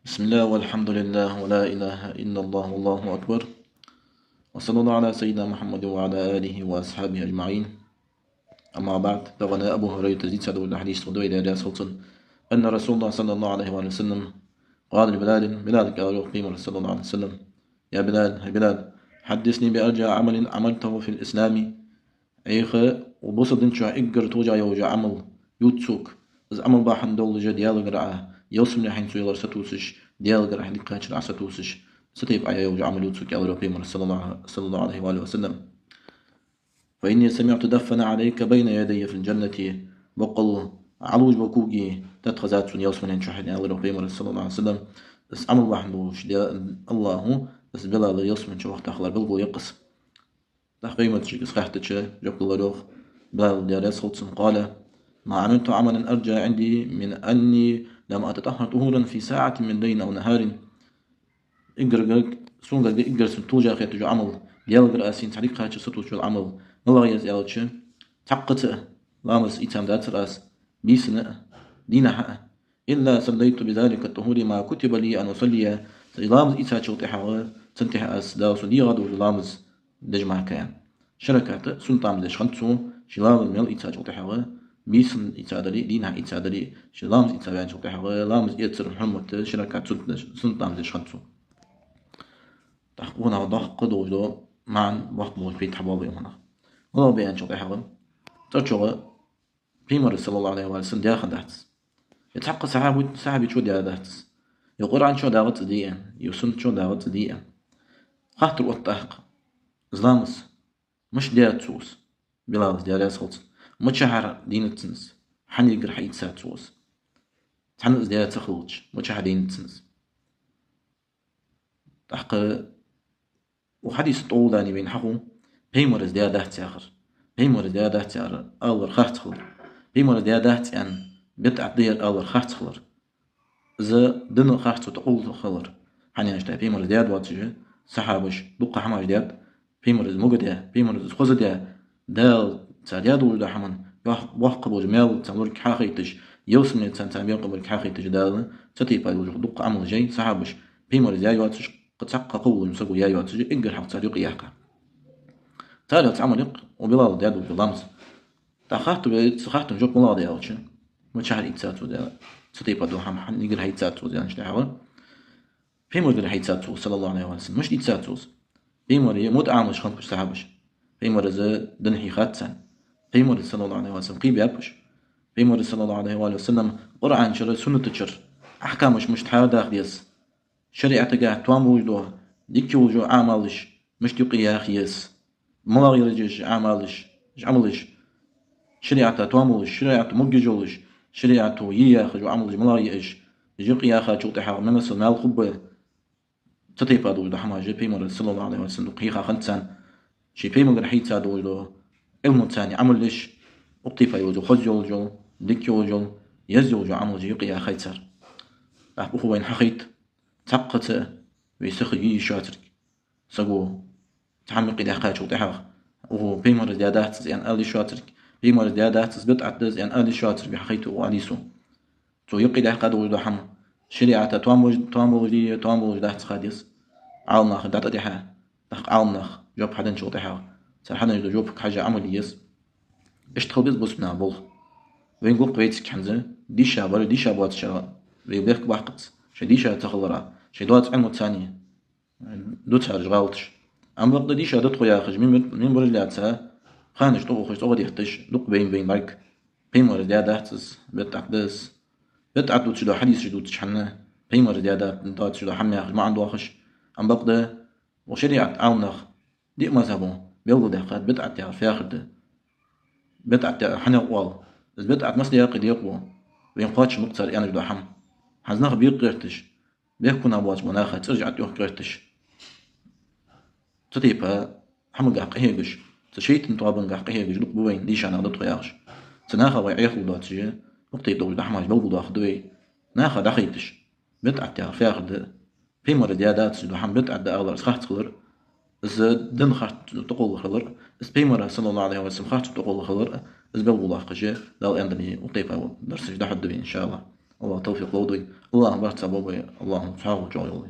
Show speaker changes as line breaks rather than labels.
بسم الله والحمد لله ولا إله إلا الله والله أكبر، وصلى الله على سيدنا محمد وعلى آله وأصحابه أجمعين. أما بعد، فقال أبو هريرة زيد سعد الحديث ودوي إلى سلطان أن رسول الله صلى الله عليه وسلم قال لبلال قال قيم صلى الله عليه وسلم: يا بلال حدثني بأرجى عمل عملته في الإسلام. أيخ وبصدن شو إجر توجع يوجع عمل يوتسوك إذا عمل باحن دول جا ديال قرعة يوصل لحين سويلر ستوسش ديال قرعة دي قاتش رع ستوسش ستيب عيا يوجع عمل يوتسوك يا ربي صلى الله عليه وآله وسلم. فإني سمعت دفن عليك بين يدي في الجنة بقل علوج بكوجي تتخذات سن يوصل لحين شحن يا ربي صلى الله عليه وسلم. بس عمل باحن دوش الله بس بلا يوصل شو وقت أخلر بلبو يقص تقيمة شيء خحتش جب الله بلال ديال صوت قال: ما عملت عملا أرجى عندي من أني لم أتطهر طهورا في ساعة من ليل أو نهار. إجر سنتوجا خير تجو عمل ديال قرأسين تحريق خاتش ستوجو العمل الله يزيالتش تحقت لامس إتام دات رأس بيسنا دين حق إلا صليت بذلك الطهور ما كتب لي أن أصلي لامس إتاتشو تحاول تنتح أس دا صلي غدو لامس دجمع كان شركات سلطان دش خمسو شلام المل إتاج وتحوى بيسن إتادري دينها إتادري شلام إتاج وتحوى لامز إتسر محمد شركات سلطان دش خمسو تحقونا وضح قدو جو معا وقت موج بيت حبابي هنا ولو بيان شو تحوى ترشوغ بيمر صلى الله عليه وسلم داخل دهتس يتحق صحابي شو دهتس يقول عن شو داغت ديئا يسن شو داغت ديئا خاطر وطاق زلامس مش ديات سوس بلاد ديال صوت متشهر دين التنس حني يقر حيد سات سوس تحنز ديال تخلوج متشهر دين التنس تحق وحديث طولاني بين حقو بيمورز ديال دهت آخر بيمورز ديال دهت آخر أول خاخت خلر بيمورز ديال دهت أن بتعد ديال أول خاخت خلر إذا دن خاخت تقول خلر حني نشتاي بيمورز ديال دواتجي سحابش دقة حماش ديال بيمورز مقدة بيمورز خزدة دال تعداد ولا حمن وحق جمال تمرك حقيقتش يوصل من تنتمي قبل حقيقتش دال تتيبا الوجه دق عمل جاي صحابش بيمورز ياتش قد تحققوا المسقو ياتش إنجر حق تاريق يحكى تاريخ تعمل وبلال ديال باللامس تخاطب جوك بلال ديالش متشعر إتساتو ديال تتيبا دو حم نيجر هيتساتو ديال نشتاحوا بيمورز هيتساتو صلى الله عليه وسلم مش إتساتوس بيموري مود عامش خمس صحابش بيمورز دنحي خاتسان بيمورز صلى الله عليه وسلم قيب يابش بيمورز صلى الله عليه وسلم قرآن شر سنة تشر أحكامش مش تحاول ديس شريعة قاعد توام وجدوها ديك وجو عملش مش تقي يا خيس ما يرجش عملش عملش شريعة تواملش شريعة مججولش شريعة ياخذ عملش ما يعيش يجي يا أخي شو تحاول من السماء الخبة تطيب هذا وجد حماجة بيمورز صلى الله عليه وسلم قيخا خنسان شي بيمور حيت هذا وجد المتاني عملش أقطيفا يوجو خز يوجو ديك يوجو يز يوجو عمل جيقي يا خيتر أحبوه وين حقيت تقت ويسخي شاترك سقو تحمق إذا حقاش وتحق وهو بيمور زيادات زين ألي شاترك بيمور زيادات زبط عدز زين ألي شاتر بحقيته وعليسو تو يقي إذا حقاد وجدو حم شريعة توامل دهت خاديس عالنا خدات أديها دق عالنا جوب حدن شو تحق سرحنا يدو جوبك حاجة عمليس اشتغل بيز بوس بنا بول وين قول قويتك حنزة ديشا برا ديشا بوات شغال ويبليك بحقت شي ديشا تخلرا شي دوات علم الثانية دوت هرج غالطش أم بقى ديشا دوت خويا خج من برا اللي عتسا خانش طوغو خش طوغو ديختش دوق بين برك بيمور ديا دهتس بتعدس بتعدو تشدو حديث شدو تشحنه بيمور ديا دهت انتات شدو حمي أخج ما عنده أخش أم بقى وشريعة عونخ دي مذهبه بيلو دهقات بتعد يعرف ياخد بتعد حنا قوال بس بتعد مثل ياقد يقوى وين قاتش مقتصر يعني بدو حم حزناخ بيقرتش بيكون أبواج مناخة ترجع تيوه قرتش تطيبها حمل قاق هيجش تشيت نتوابن قاق هيجش لق بوين ديش أنا غدت خياش تناخا ويعيخ وداتش وقتي دول دحماش بلو داخ دوي ناخا دخيتش بتعد يعرف ياخد في مرة يادات سدو حم بتعد أغلر سخت خلر إز دن خرط تقول خلر إز بيمرة صلى الله عليه وسلم خرط تقول خلر إز بلو داخ قجي دال أندني وطيبها درس جدا حد إن شاء الله. Allah tevfik oldu. Allah barcha babaya, Allah'ın sağ ol.